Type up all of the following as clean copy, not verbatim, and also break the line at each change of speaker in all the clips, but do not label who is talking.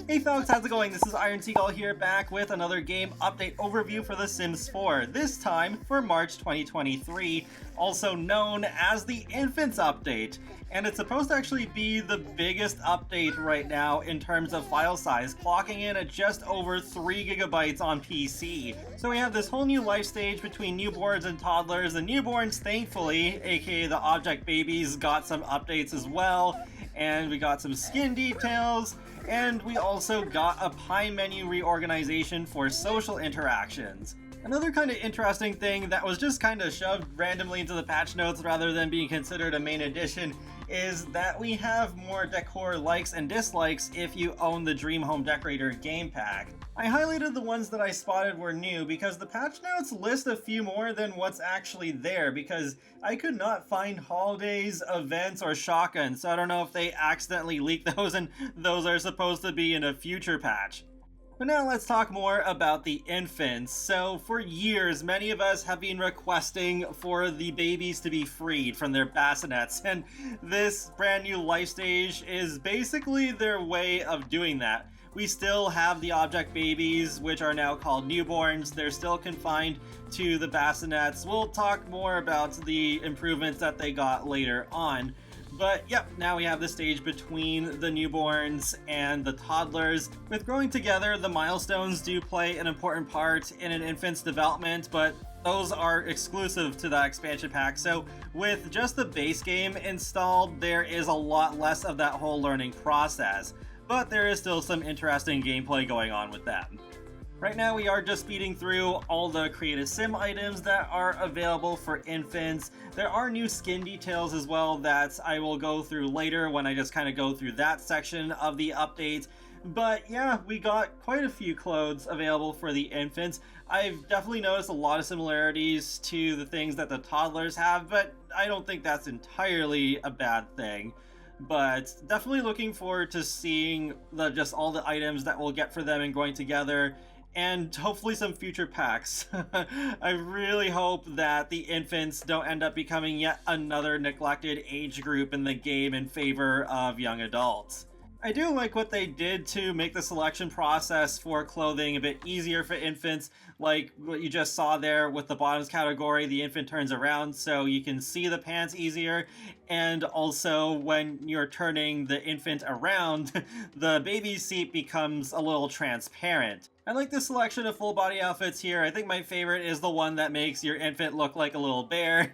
Hey folks, how's it going? This is Iron Seagull here, back with another game update overview for The Sims 4, this time for March 2023, also known as the Infants Update. And it's supposed to actually be the biggest update right now in terms of file size, clocking in at just over 3 gigabytes on PC. So we have this whole new life stage between newborns and toddlers. The newborns, thankfully, aka the object babies, got some updates as well, and we got some skin details, and we also got a pie menu reorganization for social interactions. Another kind of interesting thing that was just kind of shoved randomly into the patch notes rather than being considered a main addition is that we have more decor likes and dislikes if you own the Dream Home Decorator game pack. I highlighted the ones that I spotted were new because the patch notes list a few more than what's actually there, because I could not find holidays, events, or shotguns, so I don't know if they accidentally leaked those and those are supposed to be in a future patch. But now let's talk more about the infants. So for years, many of us have been requesting for the babies to be freed from their bassinets, and this brand new life stage is basically their way of doing that. We still have the object babies, which are now called newborns. They're still confined to the bassinets. We'll talk more about the improvements that they got later on. But yep, now we have the stage between the newborns and the toddlers. With growing together, the milestones do play an important part in an infant's development, but those are exclusive to that expansion pack. So with just the base game installed, there is a lot less of that whole learning process. But there is still some interesting gameplay going on with that. Right now we are just speeding through all the Creative Sim items that are available for infants. There are new skin details as well that I will go through later when I just kind of go through that section of the update. But yeah, we got quite a few clothes available for the infants. I've definitely noticed a lot of similarities to the things that the toddlers have, but I don't think that's entirely a bad thing. But definitely looking forward to seeing just all the items that we'll get for them and growing together, and hopefully some future packs. I really hope that the infants don't end up becoming yet another neglected age group in the game in favor of young adults. I do like what they did to make the selection process for clothing a bit easier for infants, like what you just saw there with the bottoms category. The infant turns around so you can see the pants easier, and also when you're turning the infant around, the baby seat becomes a little transparent. I like the selection of full body outfits here. I think my favorite is the one that makes your infant look like a little bear.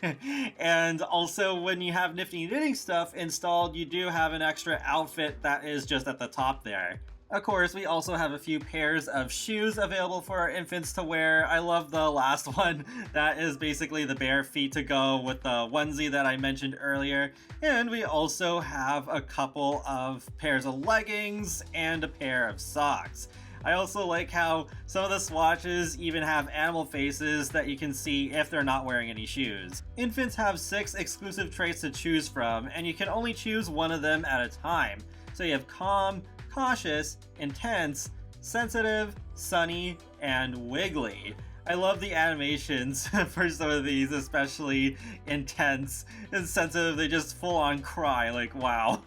And also when you have nifty knitting stuff installed, you do have an extra outfit that is just at the top there. Of course, we also have a few pairs of shoes available for our infants to wear. I love the last one. That is basically the bare feet to go with the onesie that I mentioned earlier. And we also have a couple of pairs of leggings and a pair of socks. I also like how some of the swatches even have animal faces that you can see if they're not wearing any shoes. Infants have 6 exclusive traits to choose from, and you can only choose one of them at a time. So you have calm, cautious, intense, sensitive, sunny, and wiggly. I love the animations for some of these, especially intense and sensitive. They just full on cry, like wow.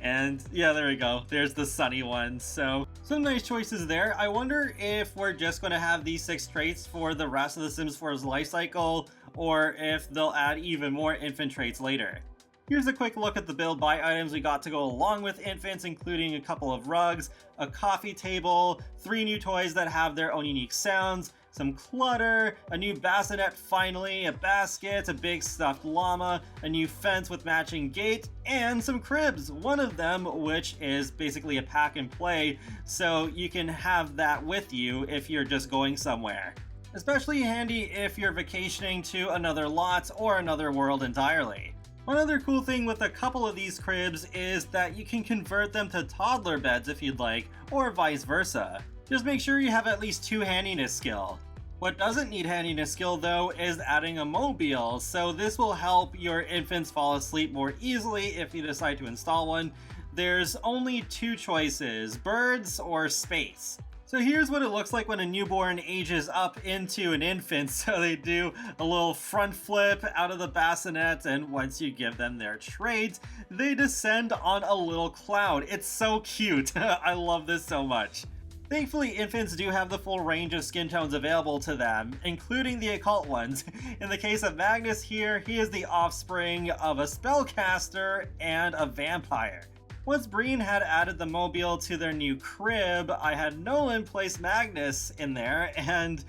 And yeah, there we go. There's the sunny one. So some nice choices there. I wonder if we're just going to have these 6 traits for the rest of the Sims 4's life cycle, or if they'll add even more infant traits later. Here's a quick look at the build buy items we got to go along with infants, including a couple of rugs, a coffee table, 3 new toys that have their own unique sounds, some clutter, a new bassinet finally, a basket, a big stuffed llama, a new fence with matching gate, and some cribs, one of them which is basically a pack and play, so you can have that with you if you're just going somewhere. Especially handy if you're vacationing to another lot or another world entirely. One other cool thing with a couple of these cribs is that you can convert them to toddler beds if you'd like, or vice versa. Just make sure you have at least 2 handiness skill. What doesn't need handiness skill though is adding a mobile, so this will help your infants fall asleep more easily if you decide to install one. There's only 2 choices, birds or space. So here's what it looks like when a newborn ages up into an infant. So they do a little front flip out of the bassinet, and once you give them their trait, they descend on a little cloud. It's so cute. I love this so much. Thankfully, infants do have the full range of skin tones available to them, including the occult ones. In the case of Magnus here, he is the offspring of a spellcaster and a vampire. Once Breen had added the mobile to their new crib, I had Nolan place Magnus in there, and,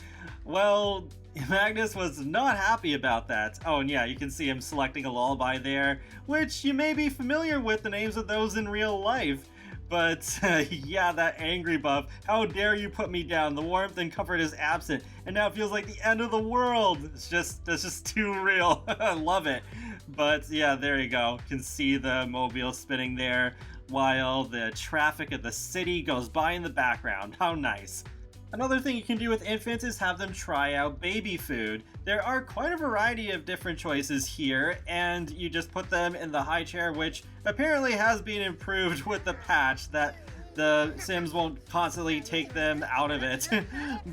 well, Magnus was not happy about that. Oh, and yeah, you can see him selecting a lullaby there, which you may be familiar with the names of those in real life. But yeah, that angry buff. How dare you put me down? The warmth and comfort is absent, and now it feels like the end of the world. That's just too real. I love it. But yeah, there you go. You can see the mobile spinning there while the traffic of the city goes by in the background. How nice. Another thing you can do with infants is have them try out baby food. There are quite a variety of different choices here, and you just put them in the high chair, which apparently has been improved with the patch that the Sims won't constantly take them out of it.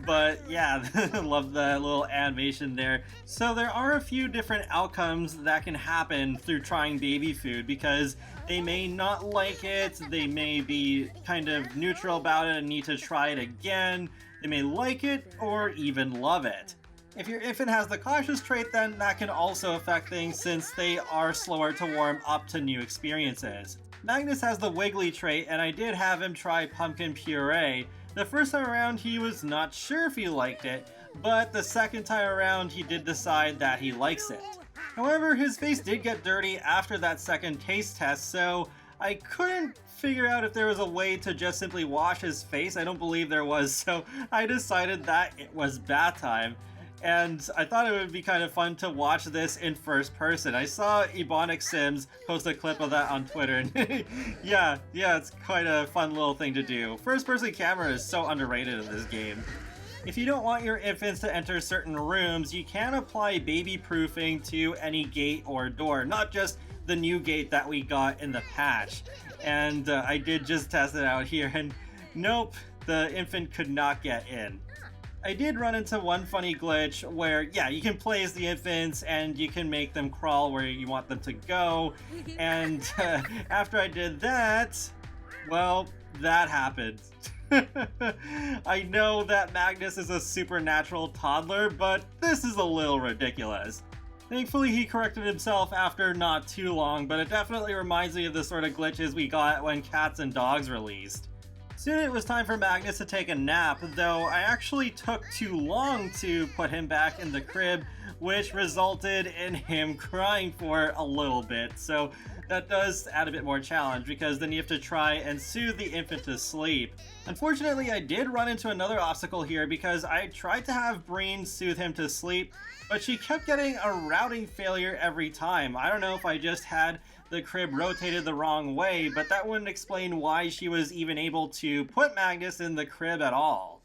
But yeah, love the little animation there. So there are a few different outcomes that can happen through trying baby food, because they may not like it, they may be kind of neutral about it and need to try it again. They may like it or even love it. If your infant has the cautious trait, then that can also affect things, since they are slower to warm up to new experiences. Magnus has the wiggly trait, and I did have him try pumpkin puree. The first time around he was not sure if he liked it, but the second time around he did decide that he likes it. However, his face did get dirty after that second taste test, so I couldn't figure out if there was a way to just simply wash his face. I don't believe there was, so I decided that it was bath time. And I thought it would be kind of fun to watch this in first person. I saw Ebonic Sims post a clip of that on Twitter, and yeah, it's quite a fun little thing to do. First person camera is so underrated in this game. If you don't want your infants to enter certain rooms, you can apply baby proofing to any gate or door, not just the new gate that we got in the patch. And I did just test it out here, and nope, the infant could not get in. I did run into one funny glitch where, yeah, you can place the infants and you can make them crawl where you want them to go, and after I did that, well, that happened. I know that Magnus is a supernatural toddler, but this is a little ridiculous. Thankfully, he corrected himself after not too long, but it definitely reminds me of the sort of glitches we got when Cats and Dogs released. Soon it was time for Magnus to take a nap, though I actually took too long to put him back in the crib, which resulted in him crying for a little bit. So that does add a bit more challenge, because then you have to try and soothe the infant to sleep. Unfortunately, I did run into another obstacle here, because I tried to have Breen soothe him to sleep, but she kept getting a routing failure every time. I don't know if I just had the crib rotated the wrong way, but that wouldn't explain why she was even able to put Magnus in the crib at all.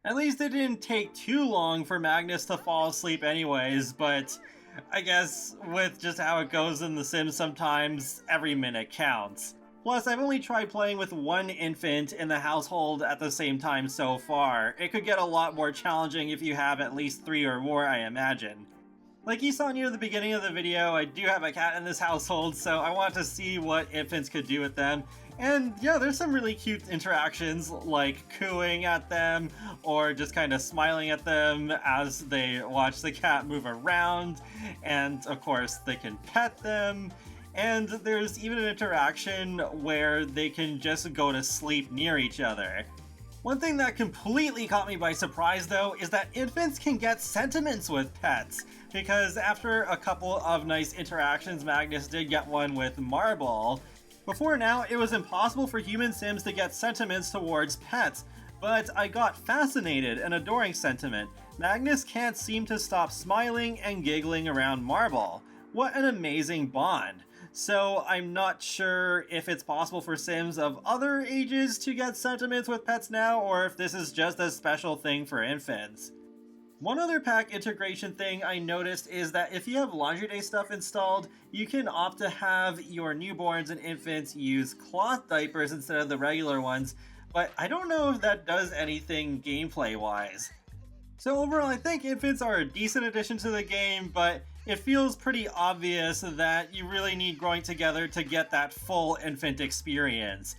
At least it didn't take too long for Magnus to fall asleep anyways, but I guess with just how it goes in The Sims sometimes, every minute counts. Plus, I've only tried playing with one infant in the household at the same time so far. It could get a lot more challenging if you have at least 3 or more, I imagine. Like you saw near the beginning of the video, I do have a cat in this household, so I want to see what infants could do with them. And yeah, there's some really cute interactions, like cooing at them, or just kind of smiling at them as they watch the cat move around. And of course, they can pet them. And there's even an interaction where they can just go to sleep near each other. One thing that completely caught me by surprise, though, is that infants can get sentiments with pets. Because after a couple of nice interactions, Magnus did get one with Marble. Before now, it was impossible for human Sims to get sentiments towards pets, but I got fascinated and adoring sentiment. Magnus can't seem to stop smiling and giggling around Marble. What an amazing bond. So I'm not sure if it's possible for Sims of other ages to get sentiments with pets now, or if this is just a special thing for infants. One other pack integration thing I noticed is that if you have Laundry Day stuff installed, you can opt to have your newborns and infants use cloth diapers instead of the regular ones. but I don't know if that does anything gameplay-wise. So overall, I think infants are a decent addition to the game, but it feels pretty obvious that you really need growing together to get that full infant experience.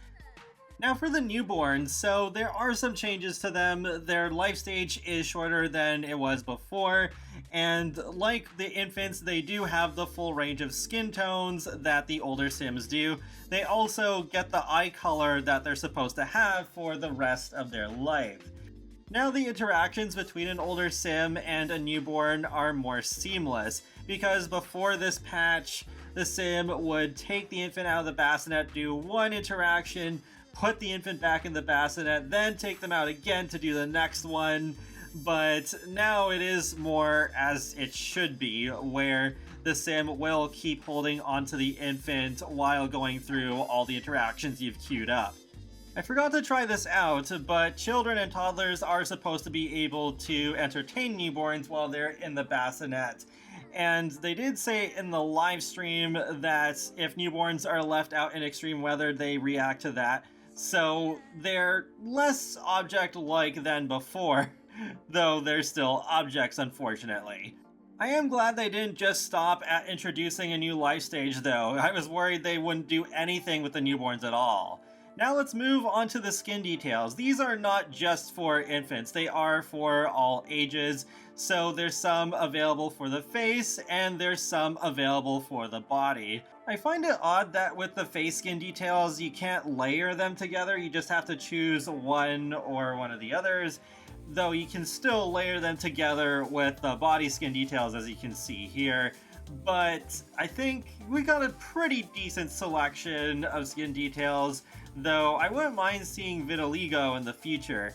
Now for the newborns, so there are some changes to them. Their life stage is shorter than it was before, and like the infants, they do have the full range of skin tones that the older Sims do. They also get the eye color that they're supposed to have for the rest of their life. Now the interactions between an older Sim and a newborn are more seamless, because before this patch, the Sim would take the infant out of the bassinet, do one interaction, put the infant back in the bassinet, then take them out again to do the next one. But now it is more as it should be, where the Sim will keep holding onto the infant while going through all the interactions you've queued up. I forgot to try this out, but children and toddlers are supposed to be able to entertain newborns while they're in the bassinet. And they did say in the live stream that if newborns are left out in extreme weather, they react to that. So they're less object-like than before, though they're still objects, unfortunately. I am glad they didn't just stop at introducing a new life stage, though. I was worried they wouldn't do anything with the newborns at all. Now let's move on to the skin details. These are not just for infants, they are for all ages. So there's some available for the face, and there's some available for the body. I find it odd that with the face skin details, you can't layer them together, you just have to choose one or one of the others, though you can still layer them together with the body skin details, as you can see here. But I think we got a pretty decent selection of skin details, though I wouldn't mind seeing vitiligo in the future.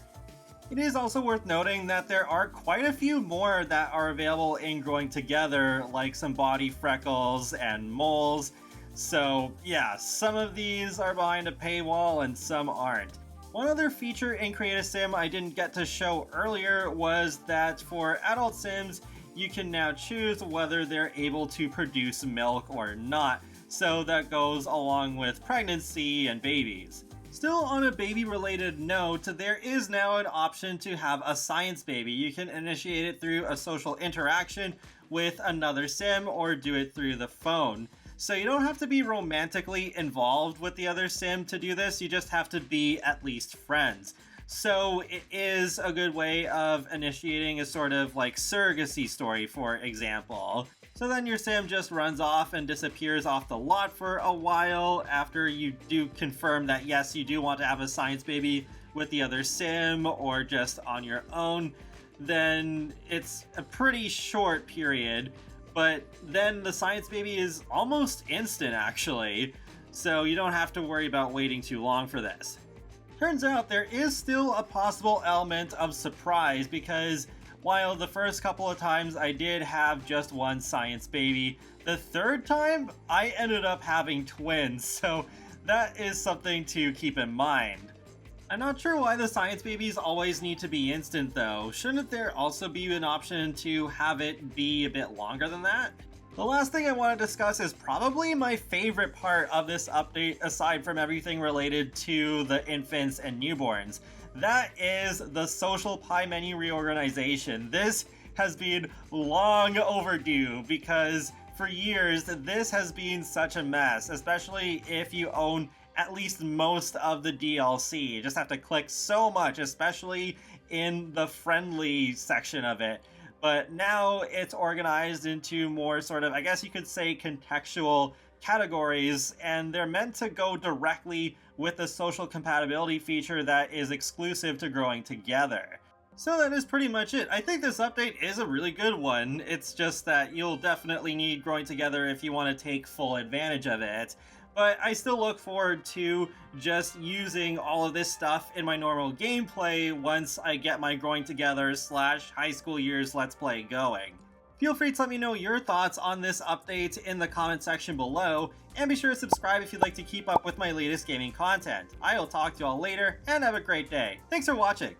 It is also worth noting that there are quite a few more that are available in Growing Together, like some body freckles and moles. So yeah, some of these are behind a paywall and some aren't. One other feature in Create a Sim I didn't get to show earlier was that for adult Sims, you can now choose whether they're able to produce milk or not. So that goes along with pregnancy and babies. Still on a baby-related note, there is now an option to have a science baby. You can initiate it through a social interaction with another Sim or do it through the phone. So you don't have to be romantically involved with the other Sim to do this, you just have to be at least friends. So it is a good way of initiating a sort of like surrogacy story, for example. So then your Sim just runs off and disappears off the lot for a while after you do confirm that yes, you do want to have a science baby with the other Sim or just on your own. Then it's a pretty short period, but then the science baby is almost instant actually, so you don't have to worry about waiting too long for this. Turns out there is still a possible element of surprise, because while the first couple of times I did have just one science baby, the third time I ended up having twins, so that is something to keep in mind. I'm not sure why the science babies always need to be instant though. Shouldn't there also be an option to have it be a bit longer than that? The last thing I want to discuss is probably my favorite part of this update, aside from everything related to the infants and newborns. That is the social pie menu reorganization. This has been long overdue, because for years this has been such a mess, especially if you own at least most of the DLC. You just have to click so much, especially in the friendly section of it. But now it's organized into more sort of, I guess you could say, contextual categories, and they're meant to go directly with the social compatibility feature that is exclusive to Growing Together. So that is pretty much it. I think this update is a really good one. It's just that you'll definitely need Growing Together if you want to take full advantage of it. But I still look forward to just using all of this stuff in my normal gameplay once I get my Growing Together / high school years Let's Play going. Feel free to let me know your thoughts on this update in the comment section below, and be sure to subscribe if you'd like to keep up with my latest gaming content. I will talk to you all later, and have a great day. Thanks for watching!